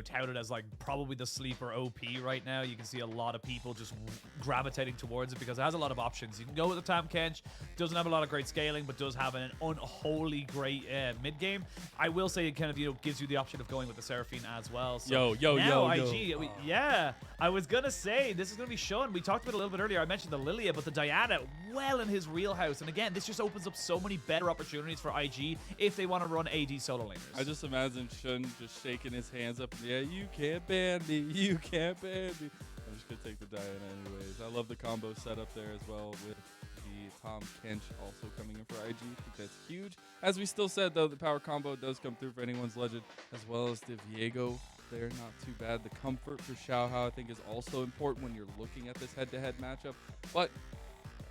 touted as like probably the sleeper OP right now. You can see a lot of people just gravitating towards it because it has a lot of options. You can go with the Tahm Kench, doesn't have a lot of great scaling, but does have an unholy great mid game. I will say it kind of gives you the option of going with the Seraphine as well. So now IG, yeah, I was gonna say this is gonna be shown. We talked about it a little bit earlier. I mentioned the Lilia, but the Diana well in his wheelhouse. And again, this just opens up so many better opportunities for IG if they want to run AD solo laners. I just imagine Shun just shaking his hands up. Yeah, you can't ban me. You can't ban me. I'm just gonna take the Diana anyways. I love the combo setup there as well with the Tahm Kench also coming in for IG. I think that's huge. As we still said though, the power combo does come through for anyone's legend, as well as the Viego there. Not too bad. The comfort for Xiaohao I think is also important when you're looking at this head-to-head matchup. But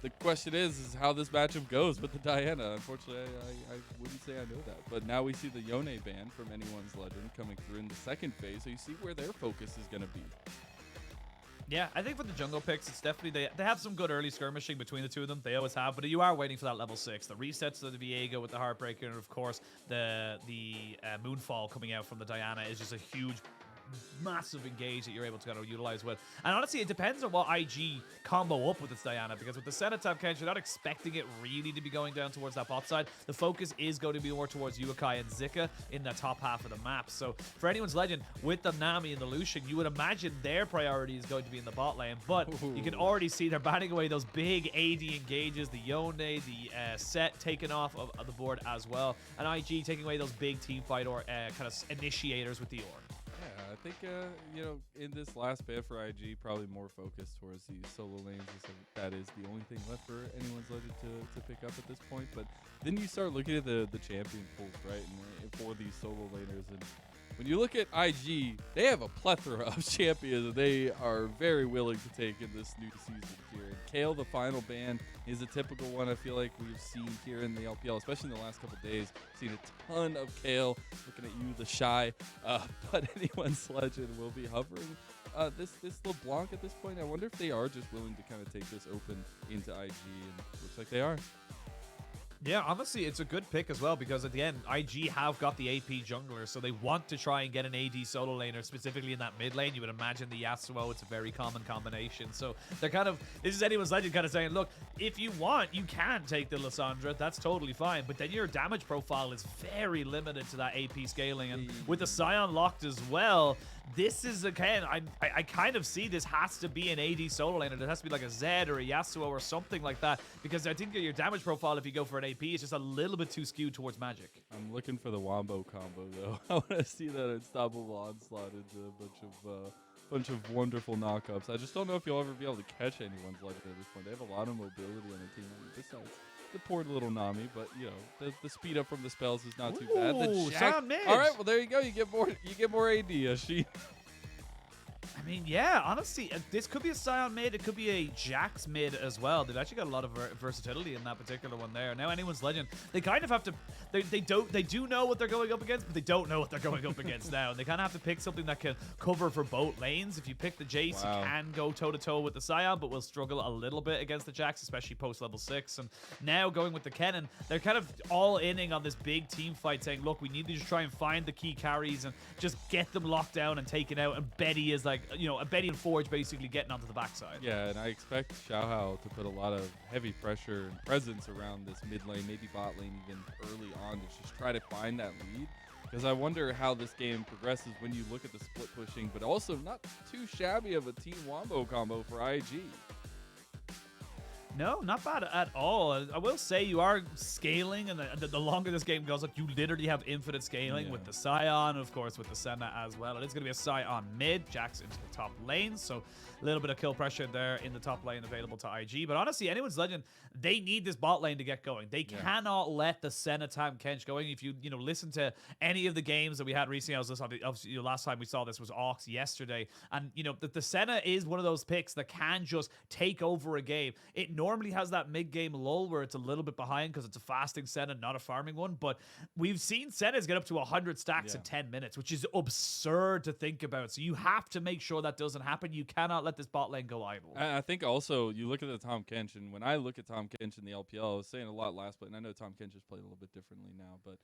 the question is how this matchup goes with the Diana. Unfortunately, I wouldn't say I know that. But now we see the Yone ban from anyone's legend coming through in the second phase, so you see where their focus is going to be. Yeah, I think for the jungle picks, it's definitely they have some good early skirmishing between the two of them. They always have, but you are waiting for that level 6. The resets of the Viego with the Heartbreaker, and of course the Moonfall coming out from the Diana is just a huge, massive engage that you're able to kind of utilize with. And honestly, it depends on what IG combo up with its Diana, because with the Senna Tahm Kench, you're not expecting it really to be going down towards that bot side. The focus is going to be more towards Yuekai and Zika in the top half of the map. So for anyone's legend, with the Nami and the Lucian, you would imagine their priority is going to be in the bot lane, but you can already see they're banning away those big AD engages, the Yone, the Set taken off of the board as well, and IG taking away those big team fight or kind of initiators with the Orb. Yeah, I think, you know, in this last ban for IG, probably more focused towards the solo lanes. That is the only thing left for anyone's legend to pick up at this point. But then you start looking at the champion pools, right, and for these solo laners. And when you look at IG, they have a plethora of champions that they are very willing to take in this new season here. And Kayle, the final ban, is a typical one I feel like we've seen here in the LPL, especially in the last couple days. Seen a ton of Kayle. Looking at you, the shy. But anyone's legend will be hovering. This LeBlanc at this point, I wonder if they are just willing to kind of take this open into IG, and looks like they are. Yeah, honestly, it's a good pick as well because at the end, IG have got the AP jungler, so they want to try and get an AD solo laner, specifically in that mid lane. You would imagine the Yasuo, it's a very common combination. So they're kind of, this is anyone's legend kind of saying, look, if you want, you can take the Lissandra, that's totally fine, but then your damage profile is very limited to that AP scaling. And with the Sion locked as well, this is, again, I kind of see this has to be an AD solo laner. There has to be like a Zed or a Yasuo or something like that, because I think your damage profile, if you go for an AP, is just a little bit too skewed towards magic. I'm looking for the Wombo combo, though. I want to see that unstoppable onslaught into a bunch of wonderful knockups. I just don't know if you'll ever be able to catch anyone's legend at this point. They have a lot of mobility on the team. Besides the poor little Nami, but you know the speed up from the spells is not too bad. The sound mid. All right, well there you go. You get more AD. I mean, yeah, honestly, this could be a Sion mid. It could be a Jax mid as well. They've actually got a lot of versatility in that particular one there. Now, anyone's legend, they kind of have to, they do know what they're going up against, but they don't know what they're going up against now. And they kind of have to pick something that can cover for both lanes. If you pick the Jace, you can go toe-to-toe with the Sion, but will struggle a little bit against the Jax, especially post-level 6. And now going with the Kennen, they're kind of all-inning on this big team fight, saying, look, we need to just try and find the key carries and just get them locked down and taken out. And Betty is like, you know, a Betty and Forge basically getting onto the backside. Yeah, and I expect Xiaohao to put a lot of heavy pressure and presence around this mid lane, maybe bot lane even early on, to just try to find that lead. Because I wonder how this game progresses when you look at the split pushing, but also not too shabby of a Team Wombo combo for IG. No, not bad at all. I will say you are scaling, and the longer this game goes, like you literally have infinite scaling with the Sion, of course, with the Senna as well. And it's going to be a Sion mid, Jax into the top lane, so a little bit of kill pressure there in the top lane available to IG. But honestly, anyone's legend, they need this bot lane to get going. They cannot let the Senna Tahm Kench going. If you listen to any of the games that we had recently, I was listening, obviously, last time we saw this was Ox yesterday, and the Senna is one of those picks that can just take over a game. It normally has that mid-game lull where it's a little bit behind because it's a fasting Senna, not a farming one, but we've seen Senna's get up to 100 stacks in 10 minutes, which is absurd to think about. So you have to make sure that doesn't happen. You cannot let this bot lane go idle. I think also you look at the Tahm Kench, and when I look at Tahm Kench in the LPL, I was saying a lot last play, and I know Tahm Kench is played a little bit differently now, but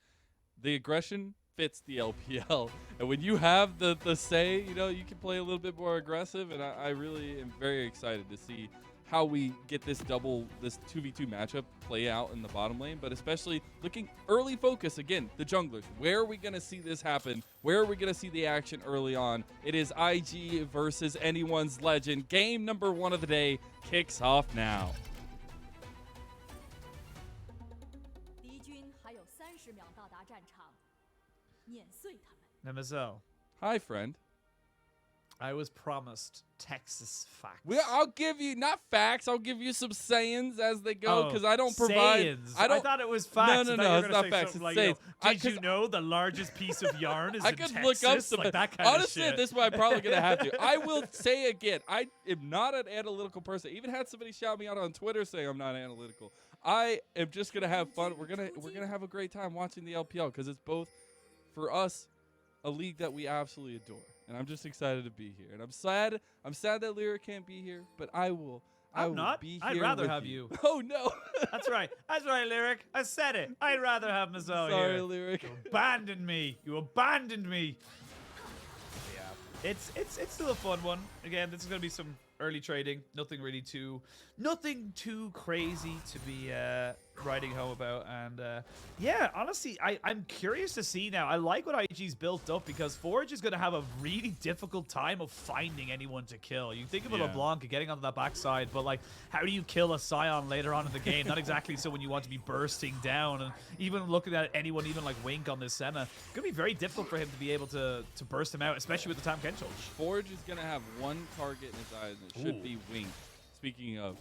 the aggression fits the LPL. And when you have the say, you know, you can play a little bit more aggressive. And I really am very excited to see how we get this 2v2 matchup play out in the bottom lane, but especially looking early focus again, the junglers. Where are we going to see this happen? Where are we going to see the action early on? It is IG versus anyone's legend. Game number 1 of the day kicks off now. Now, Mazel, Hi, friend. I was promised Texas facts. I'll give you not facts. I'll give you some sayings as they go because I don't provide. Sayings. I thought it was facts. No, it's not facts. It's like, sayings. Did you know the largest piece of yarn is I in could Texas? look up some. Like that kind honestly, of shit. at this point, I'm probably gonna have to. I will say again, I am not an analytical person. I even had somebody shout me out on Twitter saying I'm not analytical. I am just gonna have fun. We're gonna have a great time watching the LPL because it's both for us a league that we absolutely adore. And I'm just excited to be here. And I'm sad that Lyric can't be here, but I will be here. I'd rather have you. Oh no. That's right, Lyric. I said it. I'd rather have Mazel here. Sorry, Lyric. You abandoned me. Yeah. It's still a fun one. Again, this is gonna be some early trading. Nothing too crazy to be writing home about. And yeah, honestly, I'm curious to see now. I like what IG's built up because Forge is going to have a really difficult time of finding anyone to kill. You think of LeBlanc getting onto that backside, but like, how do you kill a Sion later on in the game? Not exactly someone you want to be bursting down. And even looking at anyone, even like Wink on this Senna, it's going to be very difficult for him to be able to burst him out, especially with the Tahm Kench ult. Forge is going to have one target in his eyes, and it should be Wink. Speaking of,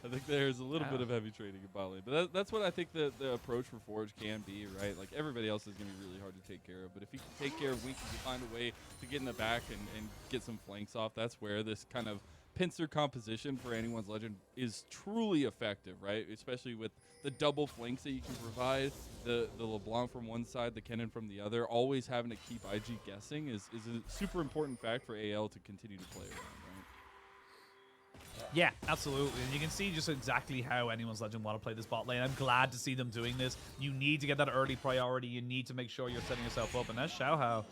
I think there's a little bit of heavy trading in bot lane, but that's what I think the approach for Forge can be, right? Like everybody else is going to be really hard to take care of, but if he can take care of Wink, he can find a way to get in the back and get some flanks off. That's where this kind of pincer composition for anyone's legend is truly effective, right? Especially with the double flanks that you can provide, the LeBlanc from one side, the Kennen from the other. Always having to keep IG guessing is a super important fact for AL to continue to play around. Yeah, absolutely. And you can see just exactly how anyone's legend want to play this bot lane. I'm glad to see them doing this. You need to get that early priority. You need to make sure you're setting yourself up. And that's Xiaohao.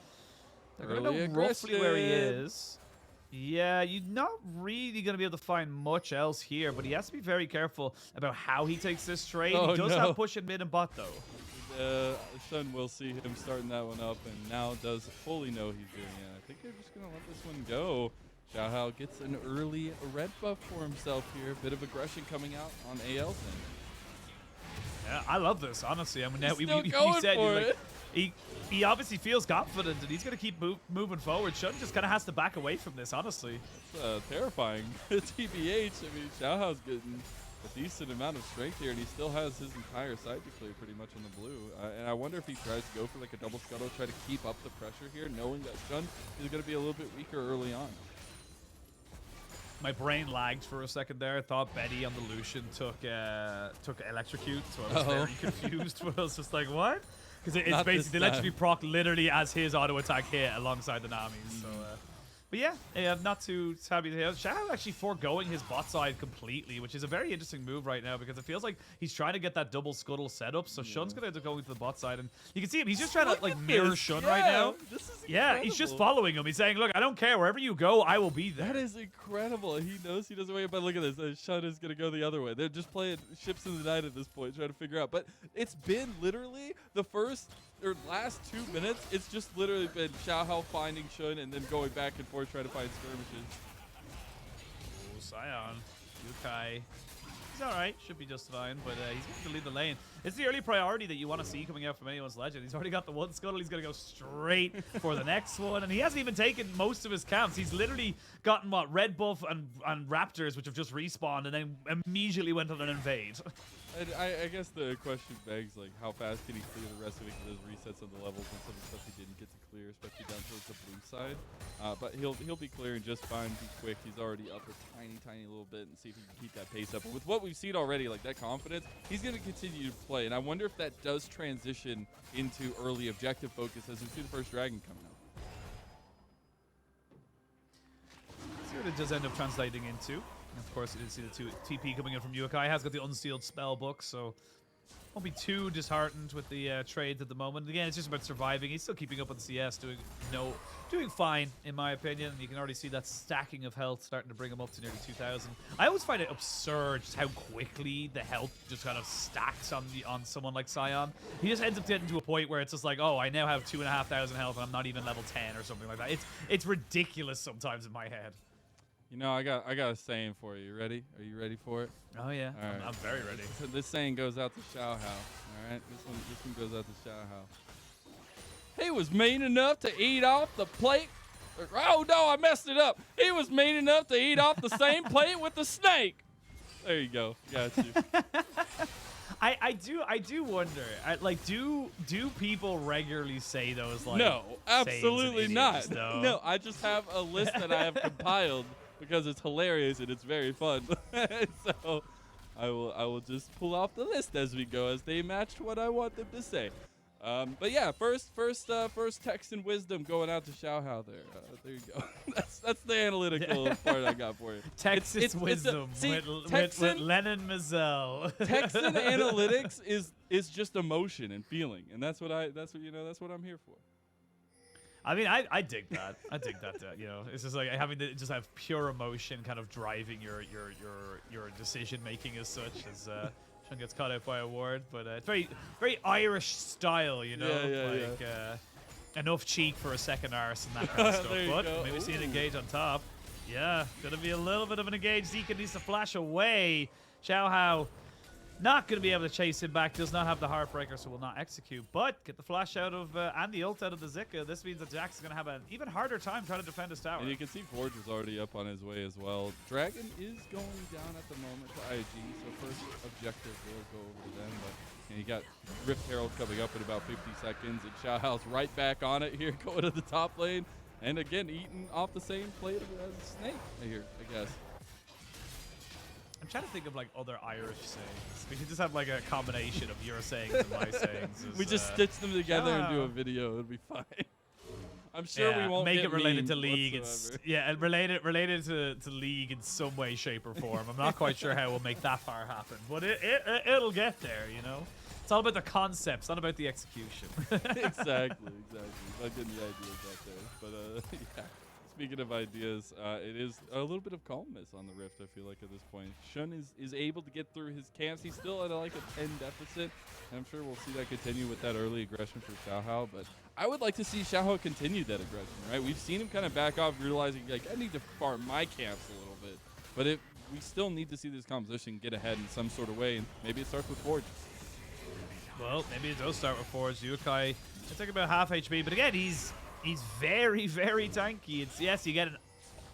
They're going to know roughly where he is. Yeah, you're not really going to be able to find much else here, but he has to be very careful about how he takes this trade. He does have push in mid and bot, though. Sun will see him starting that one up and now does fully know he's doing it. I think they're just going to let this one go. Xiaohao gets an early red buff for himself here. A bit of aggression coming out on AL thing. Yeah, I love this, honestly. I mean, now you said he obviously feels confident and he's going to keep moving forward. Shun just kind of has to back away from this, honestly. It's terrifying. TBH, I mean, Xiaohao's getting a decent amount of strength here, and he still has his entire side to clear pretty much on the blue. And I wonder if he tries to go for like a double scuttle, try to keep up the pressure here, knowing that Shun is going to be a little bit weaker early on. My brain lagged for a second there. I thought Betty on the Lucian took electrocute, so I was very confused. But I was just like, what? Because it's basically the electrocute proc literally as his auto attack hit alongside the Nami. So, but yeah, not too happy to hear. Xiaohao actually foregoing his bot side completely, which is a very interesting move right now because it feels like he's trying to get that double scuttle set up. So Shun's gonna end up going to the bot side, and you can see him. He's just trying to like mirror Shun right now. This is incredible. He's just following him. He's saying, "Look, I don't care. Wherever you go, I will be there." That is incredible. He knows he doesn't wait, but look at this. Shun is gonna go the other way. They're just playing ships in the night at this point, trying to figure out. But it's been literally the first or last 2 minutes. It's just literally been Xiaohao finding Shun and then going back and forth trying to find skirmishes. Oh, Sion, Yuekai. He's alright, should be just fine, but he's going to lead the lane. It's the early priority that you want to see coming out from anyone's legend. He's already got the one scuttle, he's going to go straight for the next one, and he hasn't even taken most of his camps. He's literally gotten, what, red buff and raptors, which have just respawned, and then immediately went on an invade. And I guess the question begs, like, how fast can he clear the rest of it? Because those resets on the levels and some of the stuff he didn't get to clear, especially down towards the blue side. But he'll be clearing just fine, be quick. He's already up a tiny little bit and see if he can keep that pace up. But with what we've seen already, like that confidence, he's going to continue to play. And I wonder if that does transition into early objective focus as we see the first dragon coming out. See what it does end up translating into. Of course, you did see the TP coming in from Yuekai. Has got the unsealed spell book, so Won't be too disheartened with the trades at the moment. Again, it's just about surviving. He's still keeping up on CS, doing fine, in my opinion. You can already see that stacking of health starting to bring him up to nearly 2,000. I always find it absurd just how quickly the health just kind of stacks on someone like Sion. He just ends up getting to a point where it's just like, oh, I now have 2,500 health and I'm not even level 10 or something like that. It's ridiculous sometimes in my head. You know, I got a saying for you. You ready? Are you ready for it? Oh yeah, all right. I'm very ready. So this saying goes out to Xiaohao. All right, this one goes out to Xiaohao. He was mean enough to eat off the plate. Oh no, I messed it up. He was mean enough to eat off the same plate with the snake. There you go. Got you. I do wonder. Do people regularly say those like? No, absolutely not. Though? No, I just have a list that I have compiled because it's hilarious and it's very fun. So I will just pull off the list as we go, as they match what I want them to say. But yeah, first Texan wisdom going out to Xiaohao there. There you go. that's the analytical part I got for you. Texas wisdom with Lennon Mazel. Texan analytics is just emotion and feeling, and that's what I'm here for. I mean, I dig that. I dig that. You know, it's just like having to just have pure emotion kind of driving your decision making as such. As Sean gets caught out by a ward, but it's very Irish style, you know, enough cheek for a second arse and that kind of stuff. But maybe see an engage on top. Yeah, gonna be a little bit of an engage. Zika needs to flash away. Xiaohao not going to be able to chase him back. Does not have the Heartbreaker, so will not execute. But get the flash out of and the ult out of the Zika. This means that Jax is going to have an even harder time trying to defend his tower. And you can see Forge is already up on his way as well. Dragon is going down at the moment to IG, so first objective will go over to them. But you got Rift Herald coming up in about 50 seconds, and Xiaohao's right back on it here, going to the top lane. And again, eating off the same plate as Snake here, I guess. I'm trying to think of like other Irish sayings. We could just have like a combination of your sayings and my sayings. We just stitch them together and do a video. It'll be fine. I'm sure we won't make get it related to League. and related to League in some way, shape, or form. I'm not quite sure how we'll make that far happen, but it'll get there. You know, it's all about the concepts, not about the execution. Exactly. I get the ideas out there, but yeah. Speaking of ideas, it is a little bit of calmness on the Rift, I feel like, at this point. Shun is able to get through his camps. He's still at like a 10 deficit. And I'm sure we'll see that continue with that early aggression for Xiaohao. But I would like to see Xiaohao continue that aggression, right? We've seen him kind of back off, realizing, like, I need to farm my camps a little bit. But we still need to see this composition get ahead in some sort of way. And maybe it starts with Forge. Well, maybe it does start with Forge. Yuekai, it's like about half HP. But again, he's very, very tanky. Yes, you get an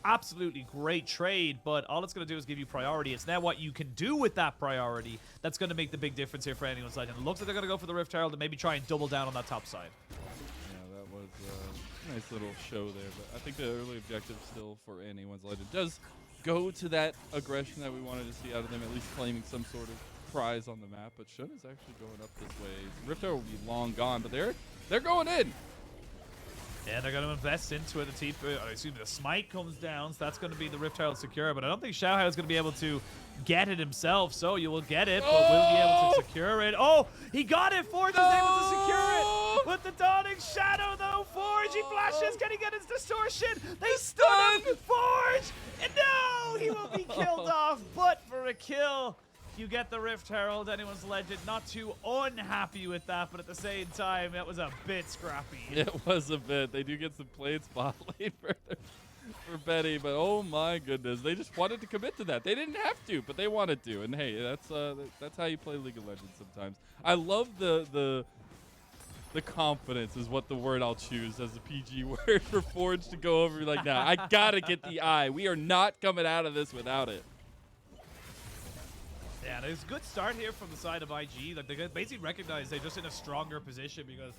absolutely great trade, but all it's going to do is give you priority. It's now what you can do with that priority that's going to make the big difference here for anyone's Legend. It looks like they're going to go for the Rift Herald and maybe try and double down on that top side. Yeah, that was a nice little show there, but I think the early objective still for anyone's Legend does go to that aggression that we wanted to see out of them, at least claiming some sort of prize on the map. But Shun is actually going up this way. Rift Herald will be long gone, but they're going in. Yeah, they're going to invest into it. I assume the smite comes down, so that's going to be the Rift Herald secure. But I don't think Xiaohao is going to be able to get it himself. So you will get it, but will he be able to secure it? Oh, he got it. Forge is able to secure it. With the Dawning Shadow, though. Forge, he flashes. Can he get his distortion? They stun him. Forge. And no, he will be killed off. But for a kill, you get the Rift Herald. Anyone's Legend not too unhappy with that, but at the same time, that was a bit scrappy. It was a bit. They do get some played spotlight for Betty, but oh my goodness, they just wanted to commit to that. They didn't have to, but they wanted to. And hey, that's how you play League of Legends sometimes. I love the confidence is what the word I'll choose as the PG word for Forge to go over like, nah, I gotta get the eye. We are not coming out of this without it. Yeah, there's a good start here from the side of IG. Like, they basically recognize they're just in a stronger position because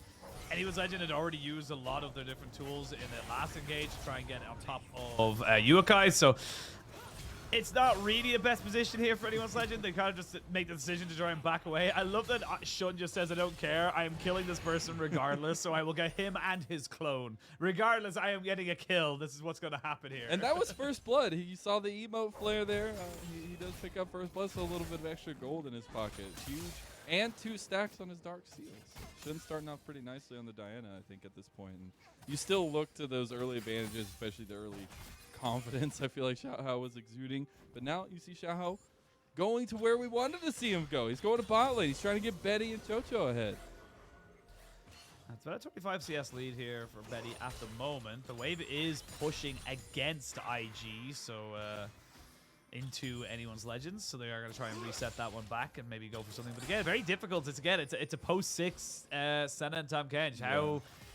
anyone's Legend had already used a lot of their different tools in the last engage to try and get on top of Yuekai. So it's not really a best position here for anyone's Legend. They kind of just make the decision to try and back away. I love that Shun just says, I don't care. I am killing this person regardless, so I will get him and his clone. Regardless, I am getting a kill. This is what's going to happen here. And that was first blood. You saw the emote flare there. He does pick up first blood, so a little bit of extra gold in his pocket. and 2 stacks on his Dark Seals. Shouldn't starting off pretty nicely on the Diana, I think, at this point. And you still look to those early advantages, especially the early confidence I feel like Xiaohao was exuding. But now you see Xiaohao going to where we wanted to see him go. He's going to bot lane. He's trying to get Betty and Chocho ahead. That's about a 25 CS lead here for Betty at the moment. The wave is pushing against IG, so into anyone's legends. So they are going to try and reset that one back and maybe go for something. But again, very difficult. It's a post-6 Senna and Tahm Kench.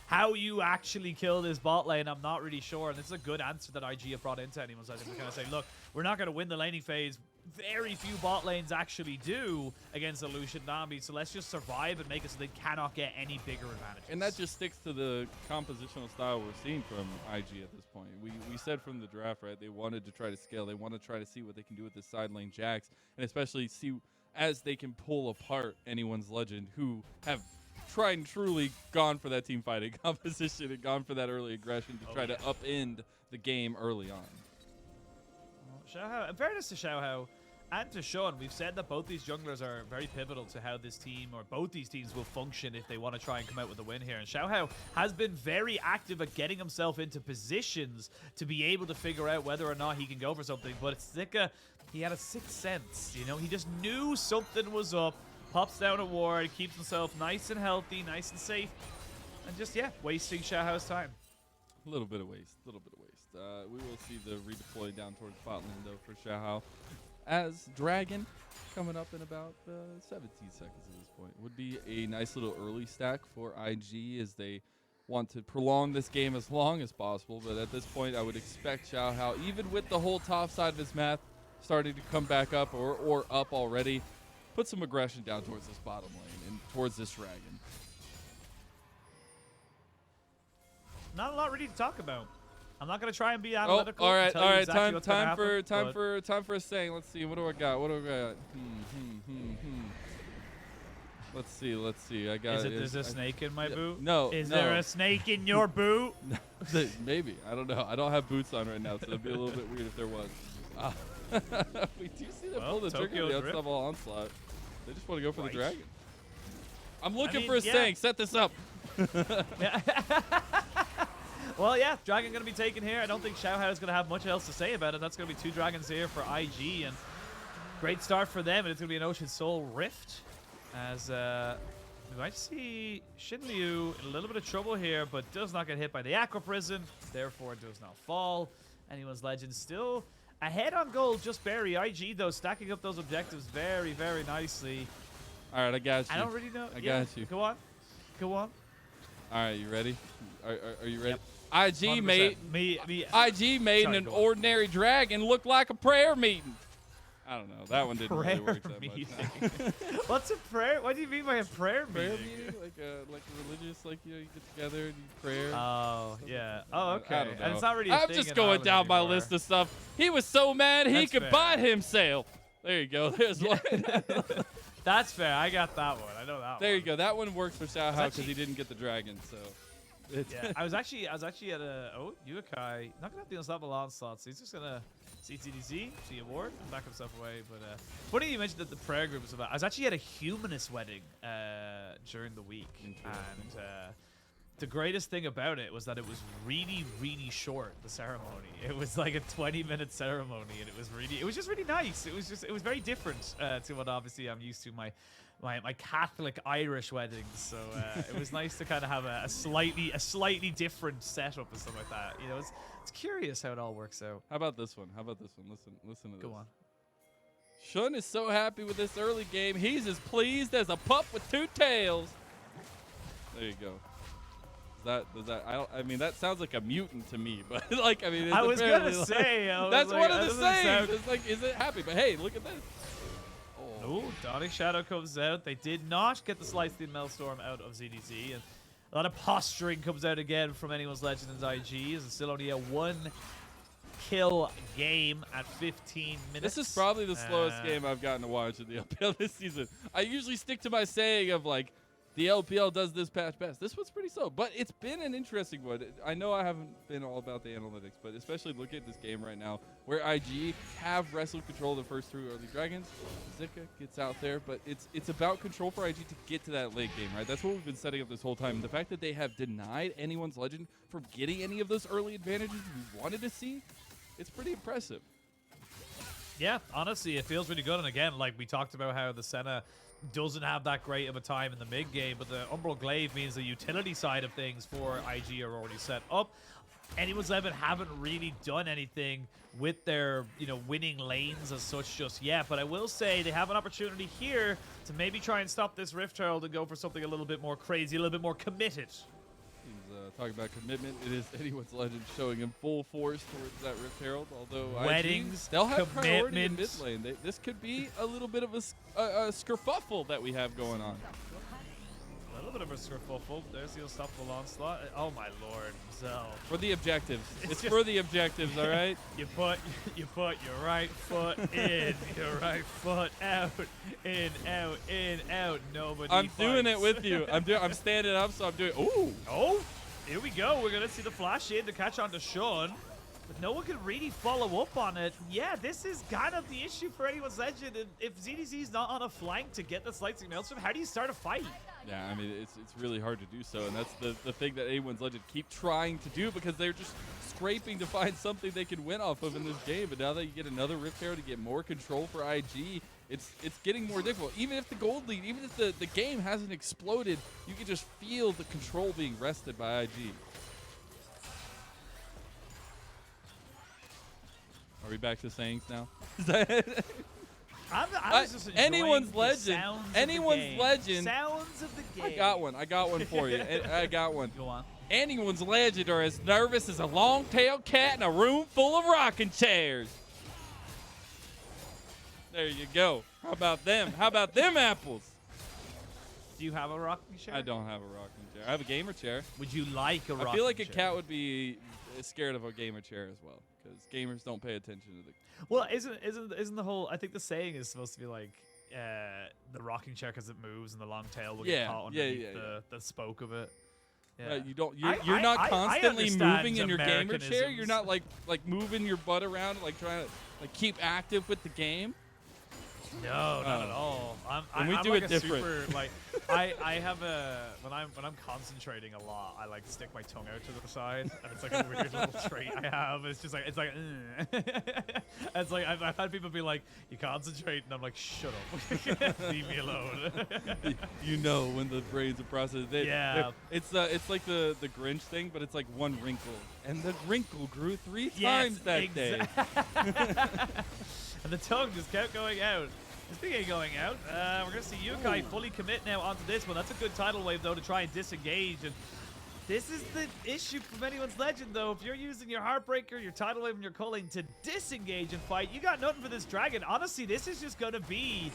How you actually kill this bot lane, I'm not really sure. And this is a good answer that IG have brought into anyone's legend. They're kind of saying, look, we're not going to win the laning phase. Very few bot lanes actually do against the Lucian Nami, so let's just survive and make it so they cannot get any bigger advantages. And that just sticks to the compositional style we're seeing from IG at this point. We said from the draft, right, they wanted to try to scale. They want to try to see what they can do with the side lane Jax, and especially see as they can pull apart anyone's legend who have tried and truly gone for that team fighting composition and gone for that early aggression to try to upend the game early on. Xiaohao, in fairness to Xiaohao and to Sion, we've said that both these junglers are very pivotal to how this team, or both these teams, will function if they want to try and come out with a win here. And Xiaohao has been very active at getting himself into positions to be able to figure out whether or not he can go for something. But it's Zika, he had a sixth sense, you know? He just knew something was up, pops down a ward, keeps himself nice and healthy, nice and safe, and just, yeah, wasting Xiaohao's time. A little bit of waste, we will see the redeploy down towards bot lane, though, for Xiaohao. As Dragon, coming up in about 17 seconds at this point. Would be a nice little early stack for IG as they want to prolong this game as long as possible. But at this point, I would expect Xiaohao, even with the whole top side of his map starting to come back up or up already, put some aggression down towards this bottom lane and towards this Dragon. Not a lot really to talk about. I'm not gonna try and be analytical. All right. Exactly Time for a saying. Let's see. What do I got? Let's see. I got. There's a snake in my boot? No. Is there a snake in your boot? Maybe. I don't know. I don't have boots on right now, so it'd be a little bit weird if there was. We do see them pull the trigger on the unstoppable onslaught. They just want to go for the dragon. I'm looking for a saying. Set this up. Well, yeah, dragon going to be taken here. I don't think Xiaohao is going to have much else to say about it. That's going to be 2 dragons here for IG, and great start for them. And it's going to be an Ocean Soul Rift, as we might see XinLiu in a little bit of trouble here, but does not get hit by the Aqua Prison, therefore does not fall. Anyone's Legend still ahead on gold, just barely. IG, though, stacking up those objectives very, very nicely. All right, I got you. I don't really know. I got you. Go on. All right, you ready? Are you ready? Yep. IG made an ordinary dragon look like a prayer meeting. I don't know. That one didn't really work that much. What's a prayer? What do you mean by a prayer meeting? Prayer meeting? Like religious, like, you know, you get together and you pray. Oh, yeah. Oh, okay. I don't know. And it's not really I'm just going down my list of stuff. He was so mad he could bite himself. There you go. There's one. That's fair. I got that one. I know that one. There you go. That one works for Xiaohao because he didn't get the dragon, so. Yeah, I was actually at a Yuekai, not gonna have the unstoppable onslaught, so he's just gonna CTDC, see a ward, and back himself away. But funny you mentioned that the prayer group was about. I was actually at a humanist wedding during the week, and the greatest thing about it was that it was really, really short. The ceremony, it was like a 20-minute ceremony, and it was just really nice. It was very different to what obviously I'm used to my Catholic Irish weddings, so it was nice to kind of have a slightly different setup and stuff like that. You know, it's curious how it all works out. How about this one? Listen to this. Go on. Shun is so happy with this early game. He's as pleased as a pup with 2 tails. There you go. I mean, that sounds like a mutant to me, but like, I mean, it's I was gonna like, say that's one of the sayings. It's like, is it happy? But hey, look at this. Oh, Dawning Shadow comes out. They did not get the Sliced-In Maelstrom out of ZDZ, and a lot of posturing comes out again from anyone's Legend and IG. It's still only a 1-kill game at 15 minutes. This is probably the slowest game I've gotten to watch in the LPL this season. I usually stick to my saying of like, the LPL does this patch best. This one's pretty slow, but it's been an interesting one. I know I haven't been all about the analytics, but especially looking at this game right now where IG have wrestled control of the first 3 early dragons. Zika gets out there, but it's about control for IG to get to that late game, right? That's what we've been setting up this whole time. And the fact that they have denied anyone's legend from getting any of those early advantages we wanted to see, it's pretty impressive. Yeah, honestly, it feels really good. And again, like we talked about how the Senna doesn't have that great of a time in the mid game, but the Umbral Glaive means the utility side of things for IG are already set up. Anyone's 11 haven't really done anything with their, winning lanes as such just yet. But I will say they have an opportunity here to maybe try and stop this Rift Herald and go for something a little bit more crazy, a little bit more committed. Talking about commitment, it is anyone's legend showing him full force towards that Rift Herald. Although weddings, they'll have priority in mid lane. This could be a little bit of a skerfuffle that we have going on. A little bit of a skerfuffle. There's the unstoppable onslaught. Oh my lord, Mazel. For the objectives. It's for the objectives, all right? You put your right foot in, your right foot out, in, out. Nobody. I'm fights. doing it with you. I'm standing up, so I'm doing. Ooh. Oh. Here we go. We're going to see the flash in to catch on to Sion. But no one can really follow up on it. Yeah, this is kind of the issue for anyone's legend. And if ZDZ's not on a flank to get the slicing maelstrom, how do you start a fight? Yeah, I mean, it's really hard to do so. And that's the thing that anyone's legend keep trying to do because they're just scraping to find something they can win off of in this game. But now that you get another Rift Herald to get more control for IG, it's getting more difficult. Even if the gold lead, even if the game hasn't exploded, you can just feel the control being wrested by IG. Are we back to sayings now? I was just enjoying anyone's the legend. sounds Anyone's of the game. legend. Sounds of the game. I got one for you. I got one. Go on. Anyone's legend are as nervous as a long-tailed cat in a room full of rocking chairs. There you go. How about them? How about them apples? Do you have a rocking chair? I don't have a rocking chair. I have a gamer chair. Would you like a rocking chair? I feel like a cat would be scared of a gamer chair as well, because gamers don't pay attention to the. Well, isn't the whole? I think the saying is supposed to be like the rocking chair because it moves and the long tail will get caught underneath the spoke of it. Yeah. You don't. You're not constantly moving in your gamer chair. You're not like moving your butt around, like trying to keep active with the game. No, not at all. I'm do like it a different. Super, like I have a when I'm concentrating a lot, I like stick my tongue out to the side, and it's like a weird little trait I have. It's just like it's like I've had people be like, "You concentrate," and I'm like, "Shut up, leave me alone." You know when the brains are processed. It's like the Grinch thing, but it's like one wrinkle, and the wrinkle grew 3 times that day. And the tongue just kept going out. Speaking of going out, we're going to see Yuekai fully commit now onto this one. That's a good tidal wave, though, to try and disengage. And this is the issue from anyone's legend, though. If you're using your Heartbreaker, your tidal wave, and your culling to disengage and fight, you got nothing for this dragon. Honestly, this is just going to be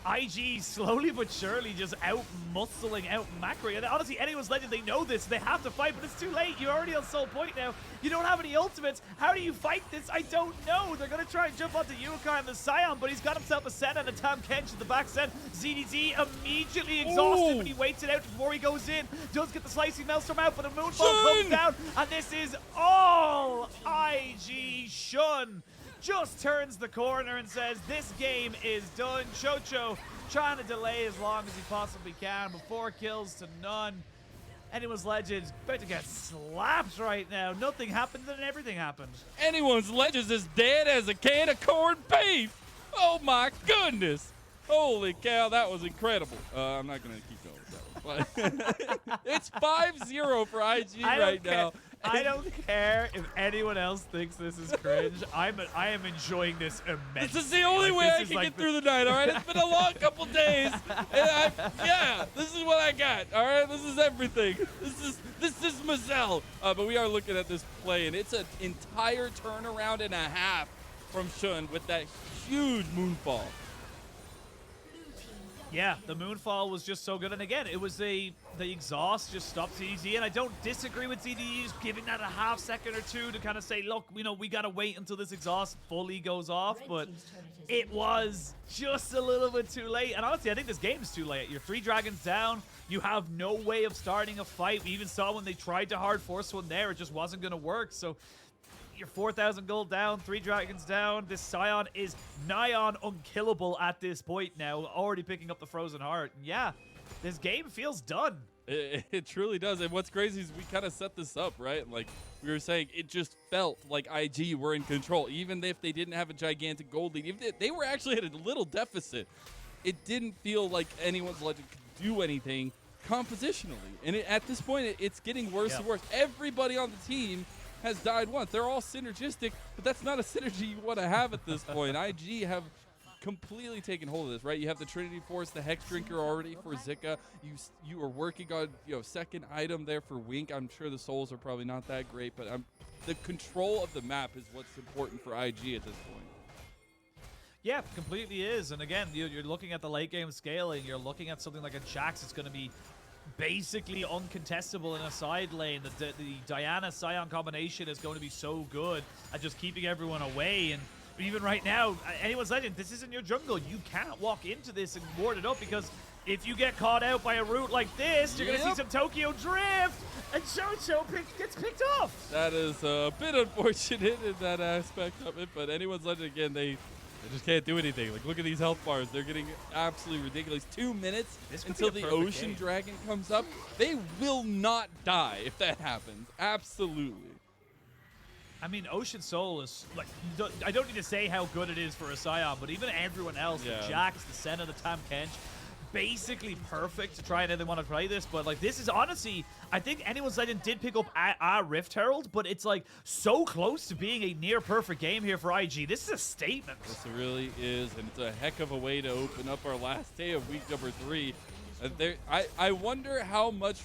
IG slowly but surely just out-muscling, out-macroing. And honestly, anyone's legend, they know this. They have to fight, but it's too late. You're already on soul point now. You don't have any ultimates. How do you fight this? I don't know. They're going to try and jump onto Yuekai and the Sion, but he's got himself a Senna and a Tahm Kench at the back set. ZDZ immediately exhausted, but he waits it out before he goes in. Does get the slicing maelstrom out, but a moonfall comes down, and this is all IG. Shun just turns the corner and says, this game is done. Chocho trying to delay as long as he possibly can, but 4 kills to none. Anyone's legend about to get slapped right now. Nothing happened, then everything happened. Anyone's legend is dead as a can of corned beef. Oh my goodness. Holy cow, that was incredible. I'm not going to keep going with that one, but it's 5-0 for IG right now. I don't care if anyone else thinks this is cringe. I am enjoying this immensely. This is the only way I can get through the night, all right? It's been a long couple days. And this is what I got, all right? This is everything. This is Mazel. But we are looking at this play, and it's an entire turnaround and a half from Shun with that huge moonfall. Yeah, the Moonfall was just so good. And again, it was the exhaust just stopped ZDZ. And I don't disagree with ZDZ giving that a half second or two to kind of say, look, you know, we got to wait until this exhaust fully goes off. But it was just a little bit too late. And honestly, I think this game's too late. You're 3 dragons down. You have no way of starting a fight. We even saw when they tried to hard force one there, it just wasn't going to work. So you're 4,000 gold down, 3 dragons down. This Sion is nigh on unkillable at this point now, already picking up the Frozen Heart. And yeah, this game feels done. It truly does. And what's crazy is we kind of set this up, right? Like we were saying, it just felt like IG were in control. Even if they didn't have a gigantic gold lead, even if they were actually at a little deficit, it didn't feel like anyone's legend could do anything compositionally. And at this point, it's getting worse and worse. Everybody on the team has died once. They're all synergistic, but that's not a synergy you want to have at this point. IG have completely taken hold of this, right? You have the Trinity Force, the Hex Drinker already for Zika. You are working on, you know, second item there for Wink. I'm sure the souls are probably not that great, but the control of the map is what's important for IG at this point. Yeah, completely is. And again, you're looking at the late game scaling. You're looking at something like a Jax. It's going to be basically uncontestable in a side lane. The Diana-Sion combination is going to be so good at just keeping everyone away. And even right now, anyone's legend, this isn't your jungle. You can't walk into this and ward it up, because if you get caught out by a route like this, you're going to see some Tokyo drift, and Chocho gets picked off. That is a bit unfortunate in that aspect of it, but anyone's legend, again, they just can't do anything. Like, look at these health bars. They're getting absolutely ridiculous. 2 minutes until the Ocean Dragon comes up. They will not die if that happens. Absolutely. I mean, Ocean Soul is, like, I don't need to say how good it is for a Sion, but even everyone else, the Jax, the Senna, the Tahm, Kench, basically perfect to try and they want to play this. But like, this is honestly, I think anyone's legend did pick up a Rift Herald, but it's like so close to being a near perfect game here for IG. This is a statement. This really is, and it's a heck of a way to open up our last day of week number 3. I wonder how much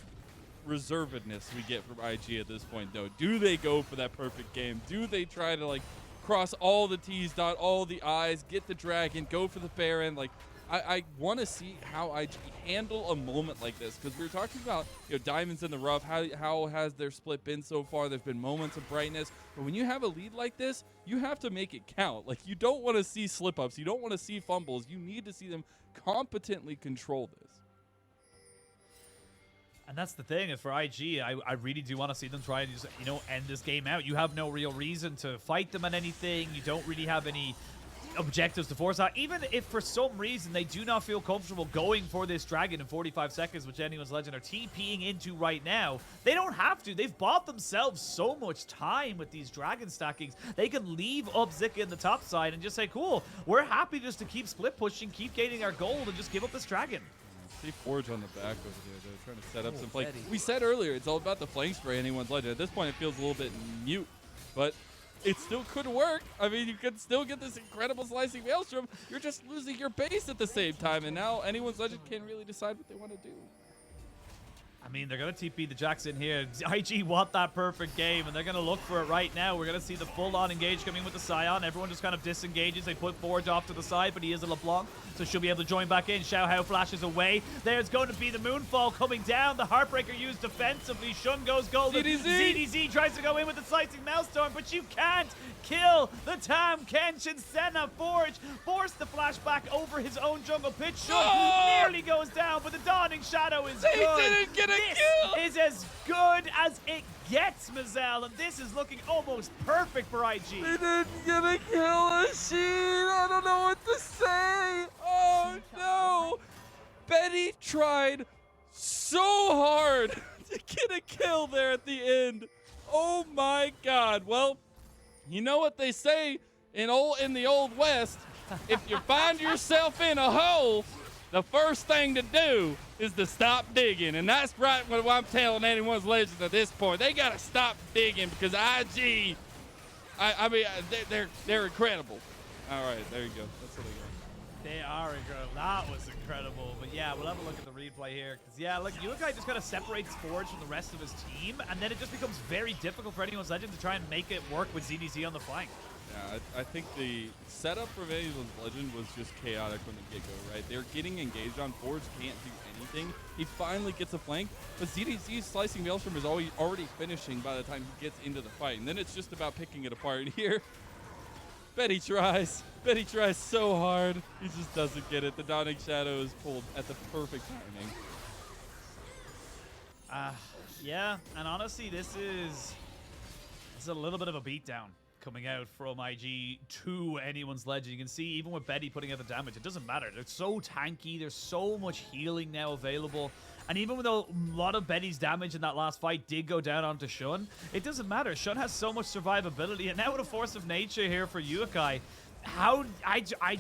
reservedness we get from IG at this point, though. Do they go for that perfect game? Do they try to, like, cross all the T's, dot all the I's, get the dragon, go for the Baron? Like, I want to see how IG handle a moment like this, because we were talking about, you know, diamonds in the rough. How has their split been so far? There's been moments of brightness, but when you have a lead like this, you have to make it count. Like, you don't want to see slip-ups. You don't want to see fumbles. You need to see them competently control this. And that's the thing, is for IG, I really do want to see them try and just, you know, end this game out. You have no real reason to fight them on anything. You don't really have any objectives to force out. Even if for some reason they do not feel comfortable going for this dragon in 45 seconds, which anyone's legend are TPing into right now, they don't have to. They've bought themselves so much time with these dragon stackings. They can leave up Zika in the top side and just say, cool, we're happy just to keep split pushing, keep gaining our gold, and just give up this dragon. See Forge on the back over there. They're trying to set up some flank. We said earlier, it's all about the flank spray anyone's legend. At this point, it feels a little bit mute, but it still could work. I mean, you could still get this incredible slicing maelstrom. You're just losing your base at the same time, and now anyone's legend can't really decide what they want to do. I mean, they're going to TP the Jax in here. IG want that perfect game, and they're going to look for it right now. We're going to see the full-on engage coming with the Sion. Everyone just kind of disengages. They put Forge off to the side, but he is a LeBlanc, so she'll be able to join back in. Xiaohao flashes away. There's going to be the Moonfall coming down. The Heartbreaker used defensively. Shun goes golden. ZDZ tries to go in with the Slicing Maelstrom, but you can't kill the Tahm, Kench, and Senna. Forge forced the flashback over his own jungle pit. Shun nearly goes down, but the Dawning Shadow is good. Didn't get a kill. Is as good as it gets, Mazel, and this is looking almost perfect for IG. They didn't get a kill, Sheen. I don't know what to say. Oh no. Betty tried so hard to get a kill there at the end. Oh my God. Well, you know what they say in the Old West. If you find yourself in a hole, the first thing to do is to stop digging. And that's right what I'm telling anyone's legend at this point. They got to stop digging, because IG, I mean, they're incredible. All right, there you go. That's what they got. They are incredible. That was incredible. But yeah, we'll have a look at the replay here. Because yeah, look, Yuekai just kind of separates Forge from the rest of his team, and then it just becomes very difficult for anyone's legend to try and make it work with ZDZ on the flank. Yeah, I think the setup for Anyone's Legend was just chaotic from the get-go, right? They're getting engaged on. Forge can't do anything. He finally gets a flank, but ZDZ's Slicing Maelstrom is already finishing by the time he gets into the fight. And then it's just about picking it apart here. Betty tries. Betty tries so hard. He just doesn't get it. The Dawning Shadow is pulled at the perfect timing. Yeah, and honestly, this is a little bit of a beatdown coming out from IG to Anyone's Legend. You can see even with Betty putting out the damage, it doesn't matter. They're so tanky. There's so much healing now available. And even with a lot of Betty's damage in that last fight did go down onto Shun, it doesn't matter. Shun has so much survivability. And now with a Force of Nature here for Yuekai, I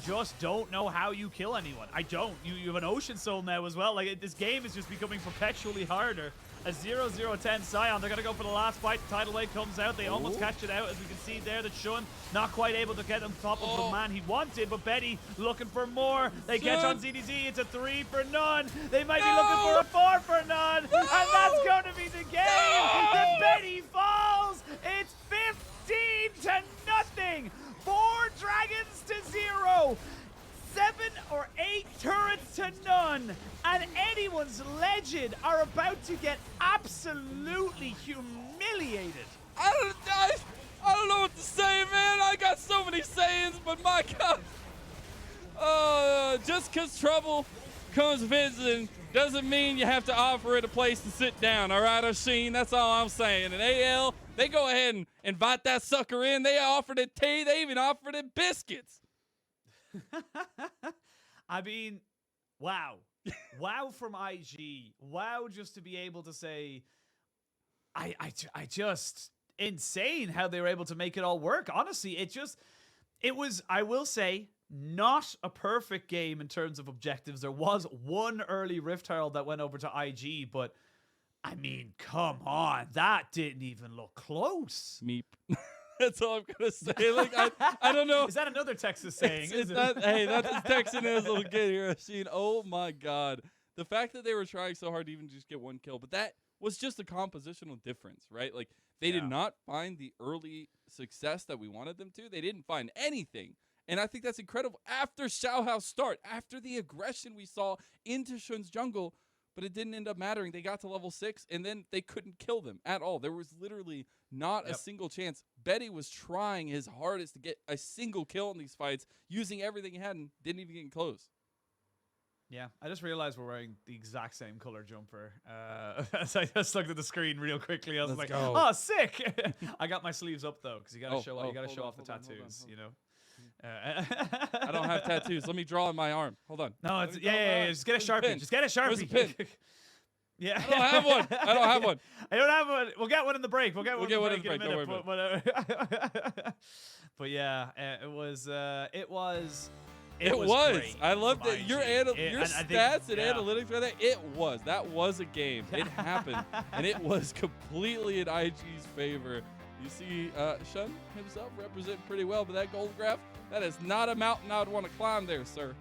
just don't know how you kill anyone. I don't. You have an Ocean Soul now as well. Like, this game is just becoming perpetually harder. A 0-0-10 Sion. They're going to go for the last fight. The tidal wave comes out. They almost catch it out, as we can see there. That Shun not quite able to get on top of the man he wanted, but Betty looking for more. They catch on ZDZ. It's a 3 for none. They might be looking for a 4 for none. And that's going to be the game. The Betty falls. It's 15-0. 4 dragons to 0. 7 or 8 turrets to none, and Anyone's Legend are about to get absolutely humiliated. I don't know what to say, man. I got so many sayings, but my God. Just because trouble comes visiting doesn't mean you have to offer it a place to sit down, all right, Oisin? That's all I'm saying. And AL, they go ahead and invite that sucker in. They offered it tea. They even offered it biscuits. I mean, wow. Wow from IG. Wow, just to be able to say, I just, insane how they were able to make it all work. Honestly, it was, I will say, not a perfect game in terms of objectives. There was one early Rift Herald that went over to IG, but I mean, come on. That didn't even look close. Meep. That's all I'm gonna say. Like, I don't know. Is that another Texas saying? Hey, that's as Texan as it'll get here. I've seen. Oh my God, the fact that they were trying so hard to even just get one kill, but that was just a compositional difference, right? Like, they did not find the early success that we wanted them to. They didn't find anything, and I think that's incredible. After Xiaohao's start, after the aggression we saw into Shun's jungle. But it didn't end up mattering. They got to level 6, and then they couldn't kill them at all. There was literally not a single chance. Betty was trying his hardest to get a single kill in these fights, using everything he had, and didn't even get close. Yeah, I just realized we're wearing the exact same color jumper. As I just looked at the screen real quickly, I was like, "Oh, sick!" I got my sleeves up though, because you gotta show off the tattoos, you know. I don't have tattoos. Let me draw on my arm. Hold on. No, it's just get a Sharpie. Just get a Sharpie. Where's the pin? Yeah. I don't have one. I don't have one. I don't have one. We'll get one in the break. We'll get one in the break. Don't worry about it. But yeah, it was. Great. I love that your stats and analytics right there. That was a game. It happened, and it was completely in IG's favor. You see Shun himself represent pretty well, but that gold graph, that is not a mountain I would want to climb there, sir.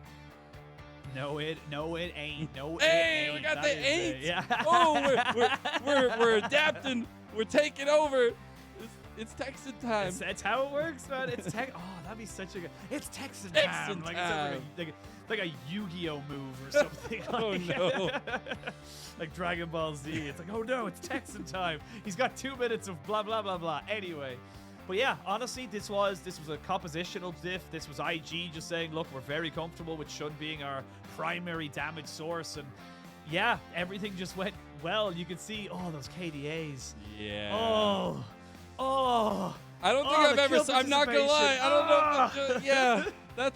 No, it ain't. No, hey, it ain't. We got That the is 8. Yeah. Oh, we're adapting. We're taking over. It's Texan time. That's how it works, man. It's oh, that'd be such a good. It's Texan time. Like a Yu-Gi-Oh move or something. Oh no. Like Dragon Ball Z. It's like, oh no, it's Texan time. He's got 2 minutes of blah blah blah blah. Anyway. But yeah, honestly, this was a compositional diff. This was IG just saying, look, we're very comfortable with Shun being our primary damage source, and yeah, everything just went well. You can see, those KDAs. Yeah. Oh. I don't think I've ever. I'm not gonna lie. I don't know. Yeah, that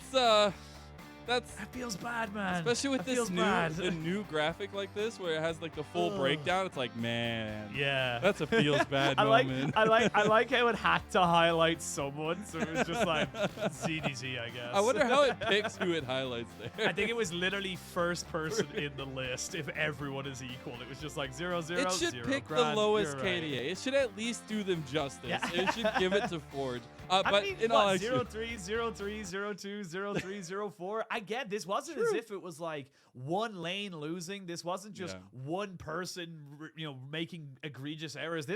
feels bad, man. Especially with the new graphic like this, where it has like the full breakdown. It's like, man, yeah, that's a feels bad moment. I like how it had to highlight someone, so it was just like ZDZ, I guess. I wonder how it picks who it highlights there. I think it was literally first person in the list. If everyone is equal, it was just like 0, 0, It should 0. pick the lowest KDA. It should at least do them justice. Yeah. It should give it to Forge. But in all 0, 3, 0, 3, 0, 2, 0, 3, 0, 4. I get this wasn't as if it was like one lane losing. This wasn't just one person, making egregious errors. This